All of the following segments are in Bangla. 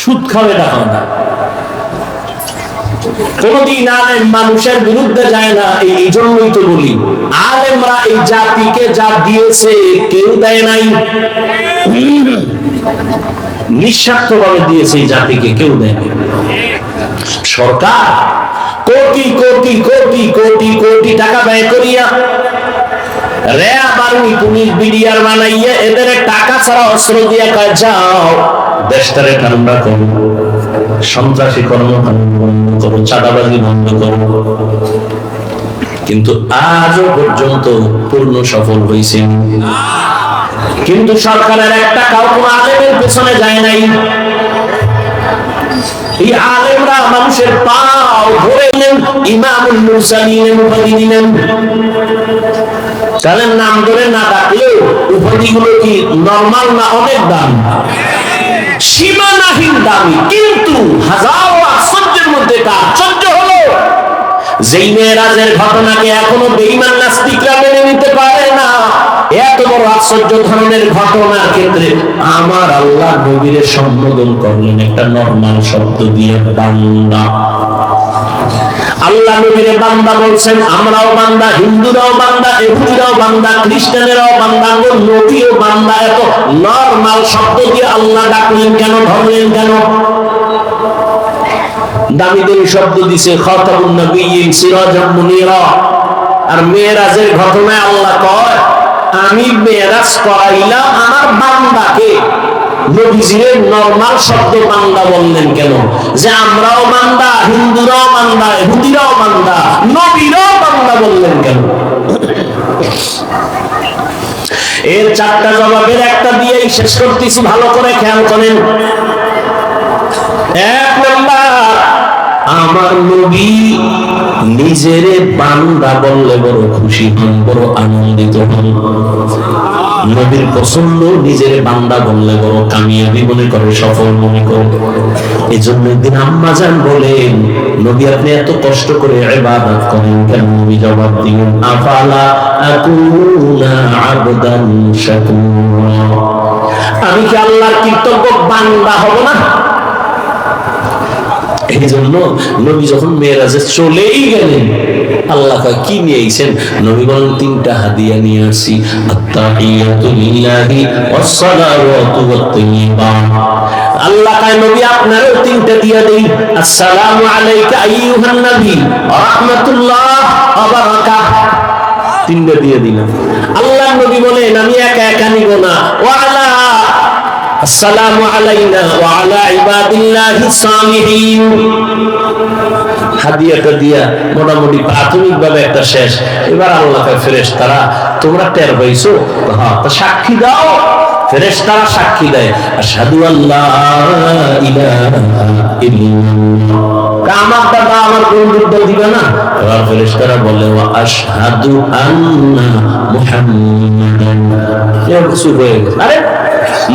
সুদ খাওয়া টাকা না। কোনদিন আলেম মানুষের বিরুদ্ধে যায় না। এই জন্যই তো বলি আলেমরা এই জাতিকে যা দিয়েছে কেউ দেয় নাই, নিঃস্বার্থভাবে দিয়েছে এই জাতিকে, কেউ দেয় নাই। সরকার কোটি কোটি কোটি কোটি কোটি টাকা ব্যয় করিয়া র্যাব আর্মি পুলিশ বিডিআর বানাইয়া এদের টাকা ছাড়া অস্ত্র দিয়া কাজ যাও দেশটারে ঠান্ডা করো, সন্ত্রাসী কর্মকাণ্ড বন্ধ করো, চাঁদাবাজি বন্ধ করো, কিন্তু আজও পর্যন্ত পূর্ণ সফল হয়েছে। কিন্তু সরকারের একটা কাউ কোন আলেমের পেছনে যায় নাই। এই আলেমরা মানুষের পাও ধরে নেন, ইমামুল মুরসালিনের উপাধি দিলেন। তাদের নাম ধরে না ডাকলেও উপাধিগুলো কি নরমাল না? অনেক দাম, সীমানাহীন দামি। কিন্তু হাজারো আশ্চর্যের মধ্যে আশ্চর্য হলো যেই মেরাজের ঘটনাকে এখনো বেঈমান নাস্তিকরা মেনে নিতে পারে না। এত বড় আশ্চর্য ধরনের ঘটনার ক্ষেত্রে আমার আল্লাহ নবীরে সম্বোধন করলেন একটা নরমাল শব্দ দিয়ে, বান্দা। আল্লাহ নবীরে বান্দা বলছেন। আমরাও বান্দা, হিন্দুরাও বান্দা, ইহুদিরাও বান্দা, খ্রিস্টানেরাও বান্দা, নবীও বান্দা। এত নরমাল শব্দ দিয়ে আল্লাহ ডাকলেন কেন, ধরলেন কেন? দামি দামি শব্দ দিছে, খাতামুন নবিয়্যিন, সিরাজাম মুনীরা। আর মেরাজের ঘটনায় আল্লাহ কয় আমি মেরাজ করাইলাম আমার বান্দাকে। নবীজিরে নরমাল শব্দ বান্দা বললেন কেন? যে আমরাও বান্দা, হিন্দুরাও বান্দা, ইহুদিরাও বান্দা, নবীরাও বান্দা বললেন কেন? এর চারটা জবাবের একটা দিয়েই শেষ করতেছি, ভালো করে খেয়াল করেন। এক নাম্বার, আমার নবী নিজেরে বান্দা বললে বড় খুশি হন, বড় আনন্দিত হন। নবীর পছন্দ নিজের বান্দা বললে বড় কামিয়াবি মনে করে, সফল মনে করে। এই জন্য একদিন আম্মা জান বলেন, নবী আপনি এত কষ্ট করে ইবাদত করেন কেন? নবী জবাব দিলেন, আফালা আকুনা আবদান শাকুরা, আমি কি আল্লাহর কৃতজ্ঞ বান্দা হব না? এই জন্য নবী যখন মেরাজে চলেই গেলেন, আল্লাহ কয় কি নিয়ে আইছেন? নবী বলেন তিনটা হাদিয়া নিয়ে আসি, আত্তাহিয়াতু লিল্লাহি ওয়াস সালাওয়াতু ওয়াত তাইয়্যিবাত। আল্লাহ কয় নবী আপনারও তিনটা দিয়া দেই, আসসালামু আলাইকা আইয়ুহান নবী ওয়া রাহমাতুল্লাহ ওয়া বারাকাতুহু। তিনটা দিয়ে দিলাম। আল্লাহ নবী বলেন আমি একা একা নিব না, ওয়া আলা আসসালামু আলাইনা ওয়া আলা ইবাদিল্লাহিস সালিহিন। হাদিয়াটা দিয়া মোটামুটি প্রাথমিকভাবে একটা শেষ। এবার আল্লাহ ফেরেশতারা তোমরা টের পাইছো? হ্যাঁ, তা সাক্ষী দাও। ফেরেশতারা সাক্ষী দেয়, আশহাদু আল্লা ইলাহা ইল্লাল্লাহ। আমার দাদা আমার বন্ধুত্ব দিবে না? এবার ফেরেশতারা বলে ওয়া আশহাদু আন্না মুহাম্মাদান। চুপ হয়ে গেছে। আরে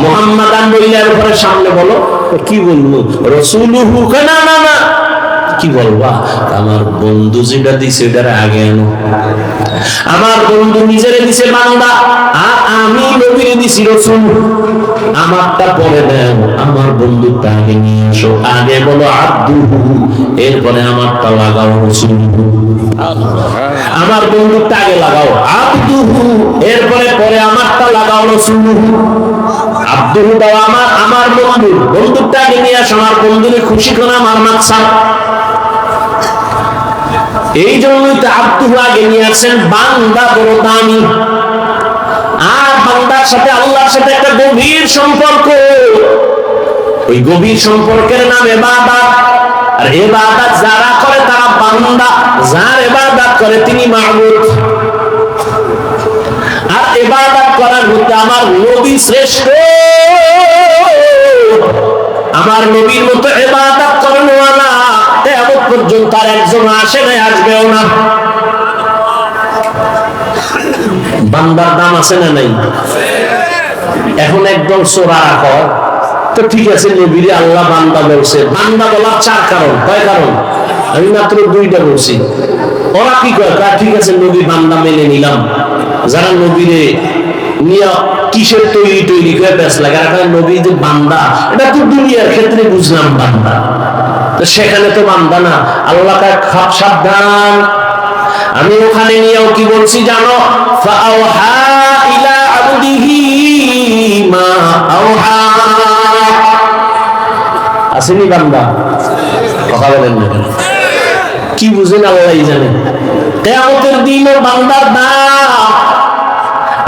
মুহাম্মাদান বললে পরে সামনে বলো, কি বলবো? রাসূলুহু। না না না, কি বলবা? আমার বন্ধু যেটা দিছে এটার আগে আনো। আমার বন্ধু নিজেরে দিছে বান্দা, আর আমি নবীরে দিছি রাসূল। আমারটা পরে দেন, আমার বন্ধুটা আগে নিয়ে আসো। আগে বলো আব্দুহু, এরপরে আমারটা লাগাও রাসূলুহু। আমার বন্ধুটা আগে লাগাও আব্দুহু, এরপরে পরে আমারটা লাগাও রাসূলুহু। আব্দুহু দাও আমার বন্ধু, বন্ধুটা আগে নিয়ে আসো। আমার বন্ধুরে খুশি করে আমার মাকসাদ। এই জন্যই তো আব্দুহু আগে নিয়ে আসেন। বান্দা বড় দামি, আর বান্দার সাথে আল্লাহর সাথে একটা গভীর সম্পর্ক। ওই গভীর সম্পর্কের নাম ইবাদত। আর ইবাদত যারা করে তারা বান্দা, যার ইবাদত করে তিনি মাবুদ। আর ইবাদত করার মধ্যে আমার নবী শ্রেষ্ঠ। আমার নবীর মতো ইবাদত করেন ওয়ালা কিয়ামত পর্যন্ত আর একজন আসে না, আসবেও না। বান্দার দাম আছে না নাই? এখন একদম সোরা কর তো ঠিক আছে, নবীরে আল্লাহ বান্দা বলছে। বান্দা বলার চার কারণ, কয় কারণ? আমি মাত্র দুইটা বলছি। ওরা কি কয়? ঠিক আছে নবী বান্দা মেনে নিলাম। যারা নবীরে নিয়ে কিসের তৈরি করে বেশ লাগে, আর নবী যে বান্দা, এটা তো দুনিয়ার ক্ষেত্রে বুঝলাম বান্দা, তো সেখানে তো বান্দা না। আল্লাহ খাপ সাবধান। আমি ওখানে নিয়েও কি বলছি জানো, ফাআওহা ইলা আবদিহি মা আওহা। আসেনি বান্দা? কথা বলেন না কেন? কি বুঝেন আল্লাহই জানেন। কিয়ামতের দিনও বান্দার দাম।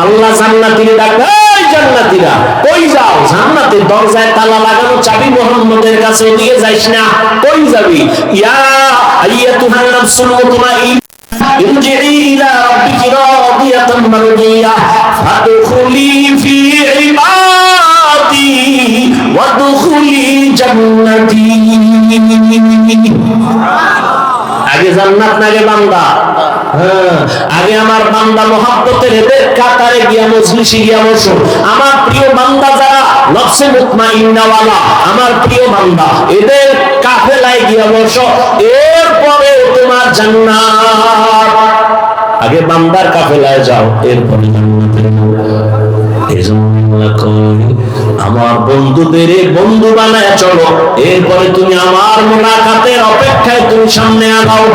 আল্লাহ জান্নাতীরে ডাকবে, এই জান্নাতীরা কই যাও? জান্নাতের দরজায় তালা লাগানো, চাবি মুহাম্মদের কাছে, ওদিকে যাইস না। কই যাবি? ইয়া আইয়াতুহান নাফসুল মুতমাইন্নাহ ইরজিই ইলা রাব্বিকি রাদিয়াতাম মারদিয়াহ ফাদখুলি ফি ইবাদি ওয়াদখুলি জান্নাতি। আগে জান্নাত না আগে বান্দা? হ্যাঁ, আগে আমার বান্দা মহব্বতের এদের কাতারে গিয়া মজলিসে গিয়া বসো। আমার প্রিয় বান্দা যারা নফসে মুতমাইন্না ওয়ালা, আমার প্রিয় বান্দা, এদের কাফেলায় গিয়া বসো, এরপরে তোমার জান্নাত। আগে বান্দার কাফেলায় যাও, এরপরে জান্নাতের। আমার বন্ধুদের বন্ধু বানায় চলো, এরপরে তুমি আমার মুলাকাতের অপেক্ষায় তুমি সামনে আগাও।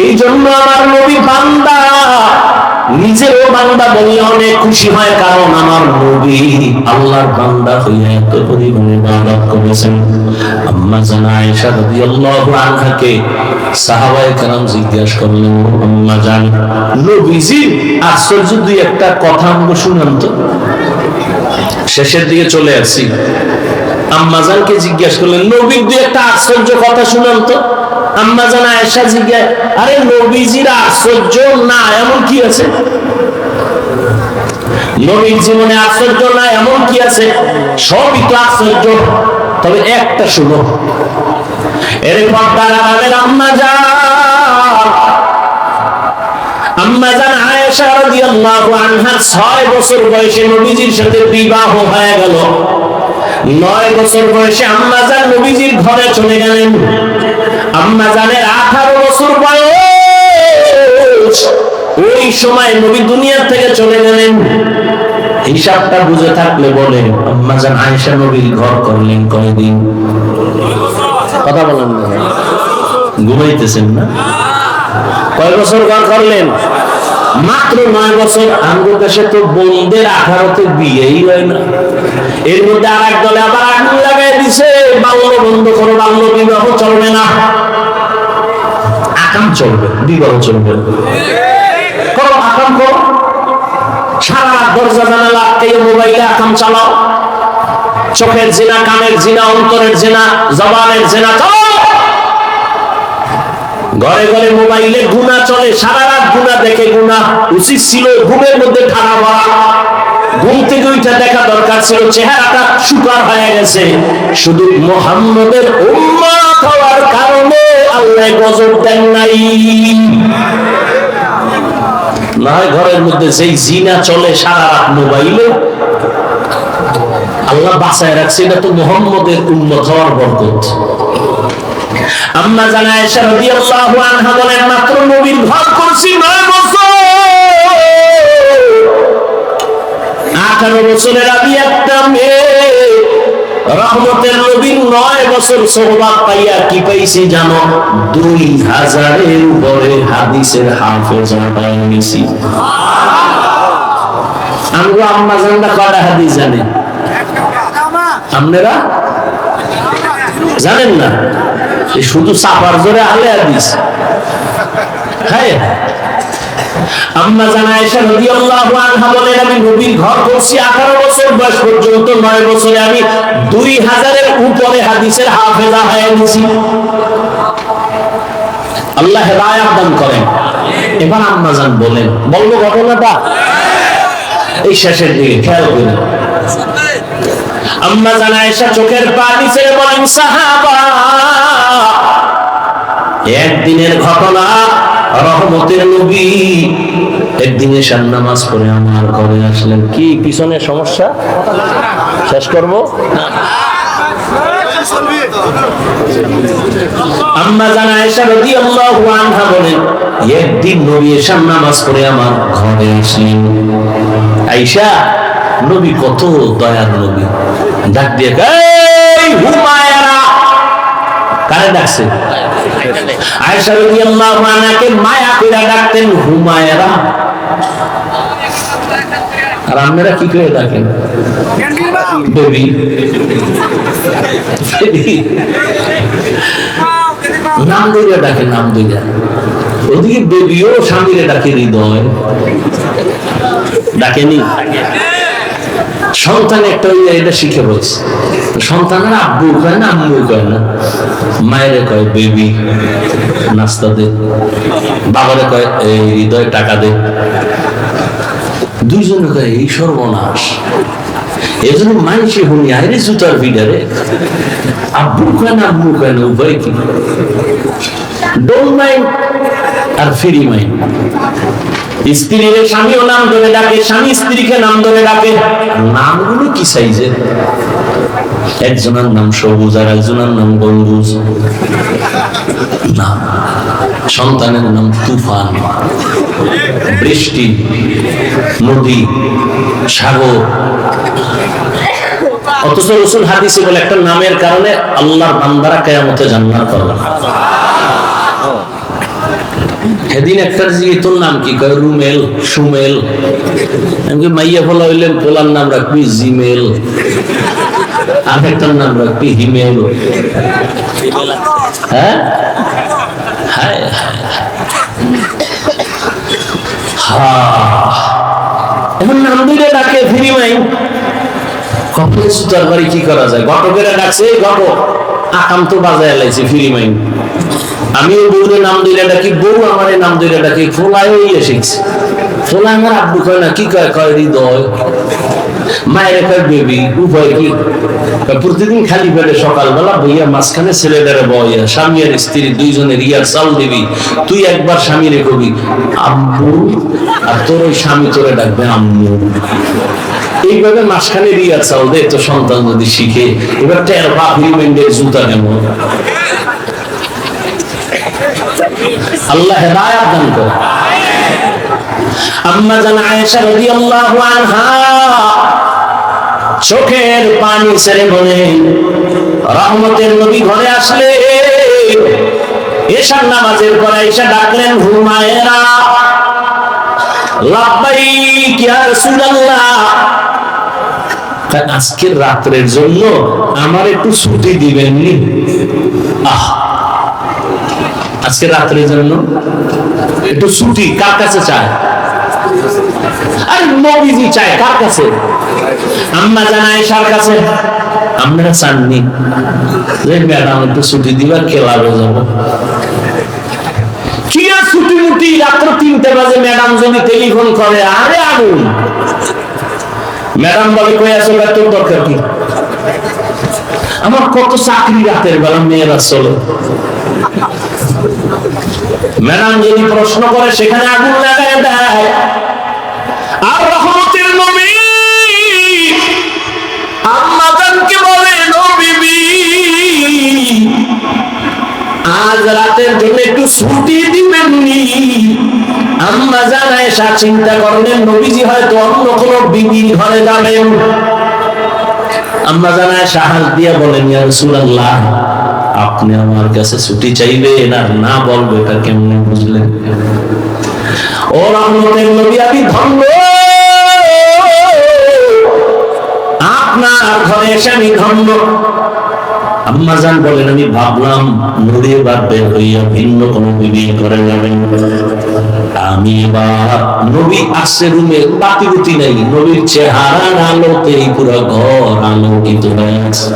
এই জন্য আমার নবী বান্দা, নিজেও বান্দা বলে অনেক খুশি হয়, কারণ আমার নবী আল্লাহর বান্দা হইয়া এত পরিমাণে ইবাদত করেছেন। আম্মা জান আয়েশা রাদিয়াল্লাহু আনহাকে সাহাবায়ে কেরাম জিজ্ঞাসা করলেন, আম্মা জান, নবীজি আশ্চর্য দুই একটা কথা আমাকে শুনান তো। শেষের দিকে চলে আসছি। আম্মা জানকে জিজ্ঞাসা করলেন, নবীর দুই একটা আশ্চর্য কথা শুনান তো। আম্মা জান আয়েশা জিজ্ঞাসা, আরে নবীজির আশ্চর্য না এমন কি আছে? নবীর জীবনে আশ্চর্য না এমন কি আছে? সবই তো আশ্চর্য, তবে একটা শুনো। এরপর তার আমাদের আম্মা জান আয়েশা রাদিয়াল্লাহু আনহা 6 বছর বয়সে নবীজির সাথে বিবাহ হয়ে গেল। 9 বছর বয়সে আম্মা জান নবীজির ঘরে চলে গেলেন। আম্মা জানের 18 বছর বয়স, ওই সময় নবী দুনিয়া থেকে চলে গেলেন। হিসাবটা বুঝে থাকলে বলেন, আম্মা জান আয়েশা নবীর ঘর করলেন কয়দিন? কথা বলেন না, ঘুমাইতেছেন না? কয় বছর ঘর করলেন? মাত্র 9 বছর। আমাদের দেশে তো বোনদের 18তে বিয়েই হয় না। এর মধ্যে আর এক দলে আবার আগুন লাগাই দিছে, বাল্য বন্ধ করো, বাল্য বিবাহ চলবে না, আকাম চলবে, বিবাহ চলবে। করো আকাম করো, সারা দরজা জানালা এই মোবাইলে আকাম চালাও। চোখের জিনা, কানের জিনা, অন্তরের জিনা, জবানের জিনা চালাও। ঘরে ঘরে মোবাইলে গুনাহ চলে, সারা রাত গুনাহ দেখে। গুনাহ উচিত ছিল ঘুমের মধ্যে ঠাড়া মারা, ঘুম থেকে উঠে দেখা দরকার ছিল, চেহারাটা শুকার হয়ে গেছে। শুধু মুহাম্মদের উম্মত হওয়ার কারণে আল্লাহ গজব দেন নাই। না হয় ঘরের মধ্যে যেই জিনা চলে সারা রাত মোবাইলে, আল্লাহ বাঁচায় রাখছে, এটা তো মুহাম্মদের উম্মত হওয়ার বরকত। আম্মা জান আয়েশা রাদিয়াল্লাহু আনহা বলেন, মাত্র নবীর ঘর করছি 9 বছর। 18 বছরের আমি একটা মেয়ে, রহমতের নবীর 9 বছর সোহবত পাইয়া কি পাইছি জানো? 2000-এর উপরে হাদিসের হাফেজ পাইছি। আমরা আম্মা জানরা কয়টা হাদিস জানেন? আপনারা জানেন না? শুধু চাপার জোরে আলে হাদিস। হ্যাঁ, আম্মা জান আয়েশা রাদিয়াল্লাহু আনহা বলেন, আমি নবীর ঘর করছি 18 বছর বয়স পর্যন্ত। 9 বছরে আমি 2000-এর উপরে হাদিসের হাফেজা হয়ে গেছি। আল্লাহ হেদায়েত দান করেন। এবার আম্মা জান বলেন, বলবো ঘটনাটা এই শেষের দিকে, খেয়াল করুন। আম্মা জান আয়েশা চোখের পানি ছেড়ে বলেন, সাহাবা, একদিনের ঘটনা। রহমতের নবী একদিন এশার নামাজ পড়ে আমার ঘরে আসলেন। কি পিছনে সমস্যা? শেষ করবো? আম্মা জান আয়েশা রাদিয়াল্লাহু আনহা বলেন, একদিন নবী এশার নামাজ পড়ে আমার ঘরে আসলেন। আয়েশা নবী কত দয়ার নবী, ডাক দিয়ে এই হুমায়রা, কারে ডাকছে? আয়েশা রাদিয়াল্লাহু আনহাকে মায়া করে ডাকতেন হুমায়রা। আর আপনারা কি করে ডাকেন? বেবি। নাম দিয়ে ডাকেন, নাম দিয়ে। ওদিকে বেবিও স্বামীরে ডাকে হৃদয়, ডাকেনি? সন্তান একটা এটা শিখে বলছে, সন্তানের আব্বু কয় না, আম্মু কয় না, মায়েরে কয় বেবি, নাস্তা দে। বাবারে কয় এই হৃদয় টাকা দে। দুইজনে কয় এই সর্বনাশ। এই জন্য মানুষে হুনি আইরে জুতার ভিড়ারে, আব্বু কয় না, আম্মু কয় না, উভয় কি? ডোন্ট মাইন্ড আর ফ্রি মাইন্ড। স্ত্রীর স্বামীও নাম ধরে ডাকে, স্বামী স্ত্রীকে নাম ধরে ডাকে। নামগুলো কি সাইজের? একজনের নাম সবুজ আর একজনের নাম গম্বুজ। না, সন্তানের নাম তুফান, বৃষ্টি, নদী, সাগর। অথচ রাসূল হাদিসে বলে একটা নামের কারণে আল্লাহর বান্দারা কিয়ামতে জান্নাত পাবে। সেদিন একটা জিজ্ঞেস তোর নাম কি? কয় রুমেল, সুমেল। আমি মাইয়া ফলা হইলে পোলার নাম রাখবি জিমেল, আর একটার নাম রাখবি হিমেল। হ্যাঁ, হায় এখন নাম দিলে ডাকে ফিরি মাই। কখন সুতার বাড়ি কি করা যায়? ঘটকেরা ডাকছে ঘটক, আকাম তো বাজায় লাইছে ফিরি মাই। আমি বউরে নাম দিলে ডাকি, বউ আমার নাম দিলে ডাকি। ফোলাই হইয়া শিখছে। ফোলা আমার আব্বু কয় না, কি কয়? কয় হৃদয়। মায়ের কয় বেবি, উভয় কি? প্রতিদিন খালি পেটে সকালবেলা বইয়া মাঝখানে ছেলেটারে বইয়া, স্বামী আর স্ত্রী দুইজনের ইয়ার চাল দিবি। তুই একবার স্বামীরে কবি আব্বু, আর তোর ওই স্বামী তোরে ডাকবে আম্মু। এইভাবে মাঝখানে রিয়ার চাল দে, তো সন্তান যদি শিখে। এবার টের পাফিমেন্টের জুতা কেমন। আল্লাহ হেদায়েত দান করে। আম্মা জান আয়েশা রাদিয়াল্লাহু আনহা চোখের পানি ছেড়ে বলে, রহমতের নবী ঘরে আসলে এশার নামাজের পর আয়েশা ডাকলেন হুমায়রা। লাব্বাইক ইয়া রাসূলুল্লাহ। আজকের রাতের জন্য আমার একটু ছুটি দিবেন নি? আজকে রাত্রের জন্য একটু ছুটি কার কাছে চায়? আর নবীজি চায় কার কাছে? আম্মা জান আয়েশার কাছে। আপনারা চাননি যে ম্যাডাম একটু ছুটি দিবা, ক্লাবে যাব? কি আর ছুটি মুটি? রাত্র 3টা বাজে ম্যাডাম যদি টেলিফোন করে, আরে আগুন। ম্যাডাম বলে কই আছো? তোর দরকার কি? আমার কত চাকরি রাতের বেলা, মেয়েরা চলো। ম্যাডাম যদি প্রশ্ন করে সেখানে আগুন লাগায় দেয়। আর রহমতের নবী আম্মা জানকে বলে, নবী আজ রাতের জন্য একটু ছুটি দিবেননি? আম্মা জান আয়েশা চিন্তা করলেন নবীজি হয়তো অন্য কোনো বিবির ঘরে যাবেন। আম্মা জান আয়েশা হাত দিয়া বলেন, ইয়া রাসূলুল্লাহ, আপনি আমার কাছে ছুটি চাইবেন আর না বলবো, এটা কেমনে বুঝলেন? ও রহমতের নবী, আমি ধন্য, আপনার ঘরে এসে আমি ধন্য। আম্মা জান বলেন, আমি ভাবলাম নড়িয়ে বাদ বের হইয়া ভিন্ন কোন বিবি ঘরে যাবেন। আমি বা নবী আসছে রুমে, বাতিবুতি নাই, নবীর চেহারার আলোতেই পুরো ঘর আলোকিত হয়ে আছে।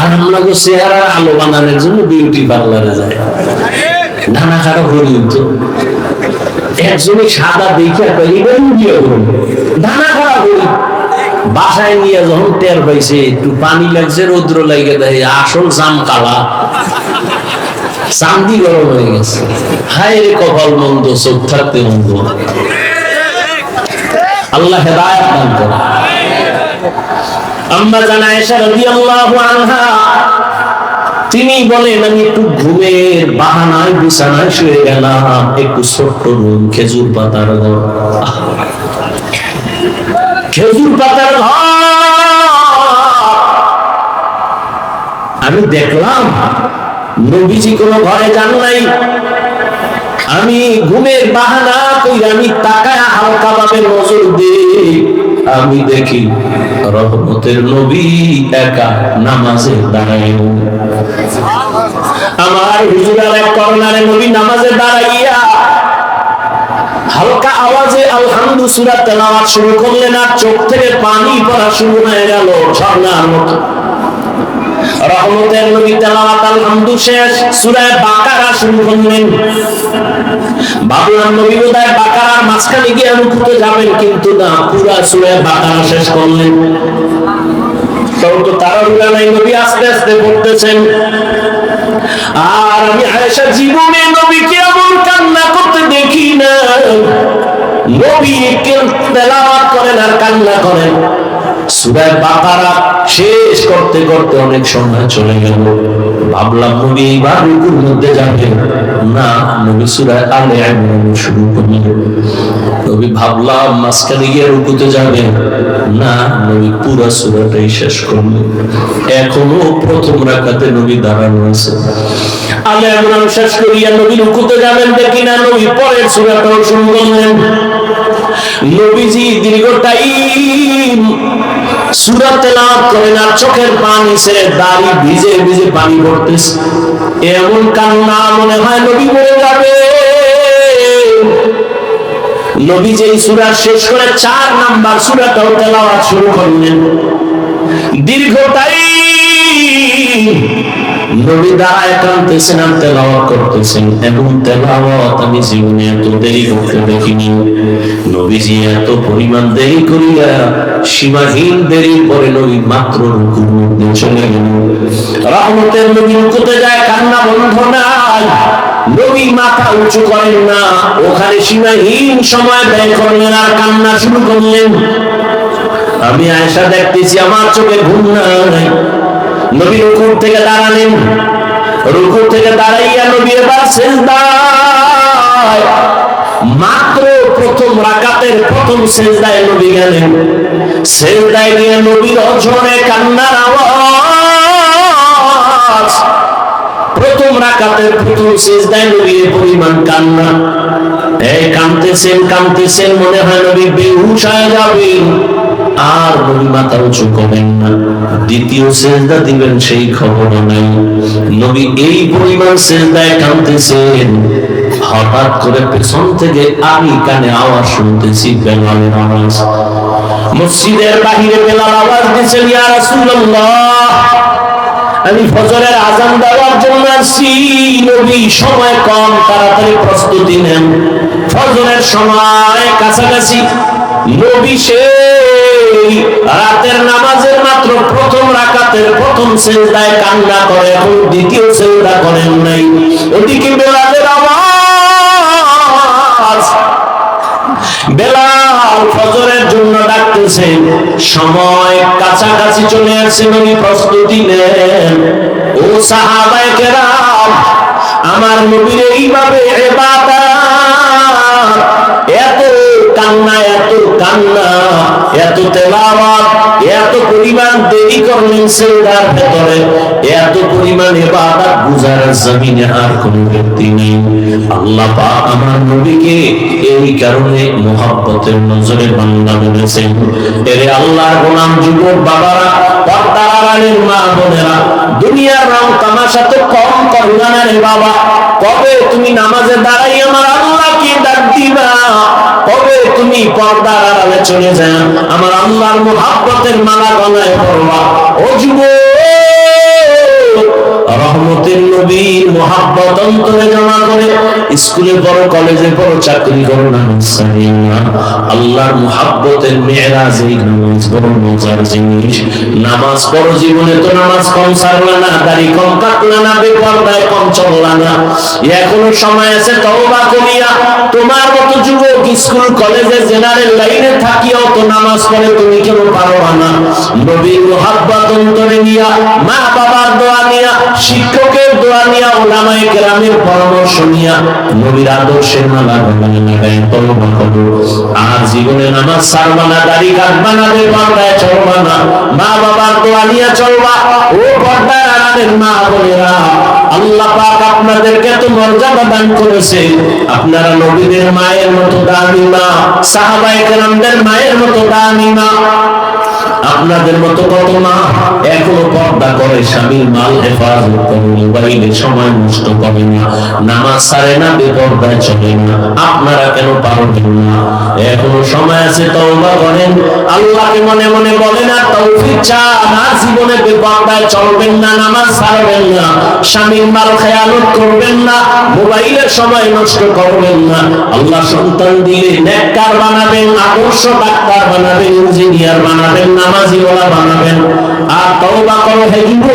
আর আমরা চেহারার আলো বানানোর জন্য বিউটি পার্লারে যায়, নানা খারাপ হয়ে তো একজনে সাদা দেখে ধানা খারাপ হই। বাসায় নিয়ে যখন টের পাইছে একটু পানি লাগছে, রৌদ্র লাগে দেয়, আসল জাম কালা, চান্দি গরম হয়ে গেছে। হায় রে কপাল মন্দ, চোখ থাকতে মন্দ। আল্লাহ হেদায়েত দান করে। আম্মা জান আয়েশা রাদিয়াল্লাহু আনহা তিনি বলেন আমি একটু ঘুমের বাহানায় বিছানায় শুয়ে গেলাম, একটু ছোট্ট রুম, খেজুর পাতার ঘর, খেজুর পাতার ঘর। আমি দেখলাম নবীজি কোনো ঘরে যান নাই। আমি ঘুমের বাহানা কই আমি তাকায় হালকা ভাবে নজর দিই, আমি দেখি রহমতের নবী একা নামাজে দাঁড়ায়। আমার হুজুরের এক কর্নারে নবী নামাজে দাঁড়াইয়া হালকা আওয়াজে আলহামদু সূরা তেলাওয়াত শুরু করলেন, আর চোখ থেকে পানি পড়া শুরু হয়ে গেল ঝর্ণার মতো। রহমতের নবী তেলাওয়াত আলহামদু শেষ, সূরা বাকারা শুরু করলেন। ভাবলাম নবী বোধহয় বাকারার মাঝখানে গিয়ে রুকুতে যাবেন, কিন্তু না, পুরা সূরা বাকারা শেষ করলেন। তো তাড়াহুড়া নাই, নবী আস্তে আস্তে পড়তেছেন। আর আমি আয়েশা জীবনে নবীকে এমন কান্না করতে দেখি না। নবী তেলাওয়াত করেন আর কান্না করেন। সূরা বাকারা শেষ করতে করতে অনেক সময় চলে গেল। ভাবলাম নবী এইবার রুকুর মধ্যে যাবেন, না, নবী সূরা আলে ইমরান শুরু করলেন। নবী ভাবলাম মাঝখানে গিয়ে রুকুতে যাবেন, না, নবী পুরো সূরাটাই শেষ করলেন। এখনো প্রথম রাকাতে নবী দাঁড়ানো আছে। আলে ইমরান শেষ করিয়া নবী রুকুতে যাবেন, দেখি না নবী পরের সূরাটাও শুরু করলেন। নবীজি দীর্ঘ টাইম সূরা তেলাওয়াত করেন আর চোখের পানি ছেড়ে দাড়ি ভিজে ভিজে পানি পড়তেছে। এমন কান্না মনে হয় নবী মরে যাবে। নবী যেই সূরা শেষ করে 4 নাম্বার সূরাটাও তেলাওয়াত শুরু করলেন। দীর্ঘ টাইম নবী দাঁড়ায় কাঁদতেছেন আর তেলাওয়াত করতেছেন। এবং তেলাওয়াত আমি জীবনে এত দেরি করতে দেখিনি। নবীজি এত পরিমাণ দেরি করিয়া সীমাহীন দেরির পরে নবী মাত্র রুকুর মধ্যে চলে গেল। রহমতের নবী রুকুতে যায়, কান্না বন্ধ নাই। নবী মাথা উঁচু করেন না, ওখানে সীমাহীন সময় ব্যয় করলেন আর কান্না শুরু করলেন। আমি আয়েশা দেখতেছি, আমার চোখে ঘুম নাই। নবী রুকু থেকে দাঁড়ালেন, রুকু থেকে দাঁড়াইয়া নবী এবার সিজদায়, মাত্র প্রথম রাকাতের প্রথম সিজদায় নবী গেলেন। সিজদায় গিয়ে নবীর অঝরে কান্নার আওয়াজ। প্রথম রাকাতের প্রথম সিজদায় নবীর পরিমাণ কান্না। এই কাঁদতেছেন কাঁদতেছেন, মনে হয় নবী বেহুশ হয়ে যাবেন। আর নবী মাথা উঁচু করেন না। দ্বিতীয় সিজদা দিবেন সেই খবর নাই। নবী এই পরিমাণ সিজদায় কাঁদতেছেন, হঠাৎ করে পেছন থেকে আমি কানে আওয়াজ শুনতেছি, বেলালের আওয়াজ। মসজিদের বাহিরে বেলাল আওয়াজ দিয়েছেন, ইয়া রাসূলুল্লাহ, আমি ফজরের আযান দেওয়ার জন্য আসছি। নবী সময় কম, তাড়াতাড়ি প্রস্তুতি নেন। ফজরের সময় কাছাকাছি। নবী সেই রাতের নামাজের মাত্র প্রথম রাকাতের প্রথম সিজদায় কান্না করে, এখন দ্বিতীয় সিজদা করেন নাই। ওদিকে বেলালের আওয়াজ। বেলাল ফজরের জন্য ডাকতেছেন। সময় কাছাকাছি চলে আসছে, নবী প্রস্তুতি নেন। ও সাহাবায়ে কেরাম, আমার নবীর এইভাবে ইবাদত, এত কান্না, এত কান্না, এত তেলাওয়াত, এত পরিমাণ দেরি করলেন সিজদার ভেতরে, এত পরিমাণ ইবাদত বুঝার জমিনে আর কোন ব্যক্তি নেই। আল্লাহ পাক আমার নবীকে এই কারণে মুহাব্বতের নজরে বান্দা বলেছেন। এরে আল্লাহর গোলাম যুবক বাবারা, পর্দার আড়ালের মা বোনেরা, দুনিয়ার রং তামাশা তো কম করবে না রে বাবা। কবে তুমি নামাজে দাঁড়াই আমার আল্লাহকে ডাক দিবা? কবে তুমি পর্দার আড়ালে চলে যান আমার আল্লাহর মুহাব্বতের মালা গলায় পরবা? ও যুবক, রহমতের নবীর মুহাব্বত অন্তরে জমা করে স্কুলে পড়ো, কলেজে পড়ো, চাকরি করো না, আল্লাহর মুহাব্বতের মেরাজ। এই নামাজ বড় মজার জিনিস। নামাজ পড়ো, জীবনে তো নামাজ কম ছাড়লা না, দাড়ি কম কাটলা না, বেপরদায় কম চললা না। এখনো সময় আছে তওবা করিয়া। তোমার মতো যুবক স্কুল কলেজে জেনারেল লাইনে থাকিও তো নামাজ পড়ে তুমি কেন পারো না? নবীর মুহাব্বত অন্তরে নিয়া, মা বাবার দোয়া নিয়া, শিক্ষকের দোয়া নিয়া, উলামায়ে কেরামের পরামর্শ নিয়া নবীর আদর্শের মালা গলায় লাগায় তওবা করো। আর জীবনে নামাজ ছাড়বা না, দাড়ি কাটবা না, বেপরদায় চলবা না, মা বাবার দোয়া নিয়ে চলবা। ও পর্দার আড়ালের মা বোনেরা, আল্লাহ পাক আপনাদেরকে এত মর্যাদা দান করেছে, আপনারা নবীদের মায়ের মতো দামি মা, সাহাবায়ে কেরামদের মায়ের মতো দামি মা। আপনাদের মতো কত মা এখনো পর্দা করে, স্বামীর মাল হেফাজত করে, মোবাইলে সময় নষ্ট করে না, নামাজ ছাড়ে না, বেপরদায় চলে না। আপনারা কেন পারবেন না? এখনো সময় আছে, তওবা করেন, আল্লাহকে মনে মনে বলেন আর তৌফিক চান। আর জীবনে বেপরদায় চলবেন না, নামাজ ছাড়বেন না, স্বামীর মাল খেয়ালত করবেন না, মোবাইলের সময় নষ্ট করবেন না। আল্লাহ সন্তান দিলে নেককার বানাবেন, আদর্শ ডাক্তার বানাবেন, ইঞ্জিনিয়ার বানাবেন, নামাজি ওয়ালা বানাবেন। আর তওবা করো হে যুবক।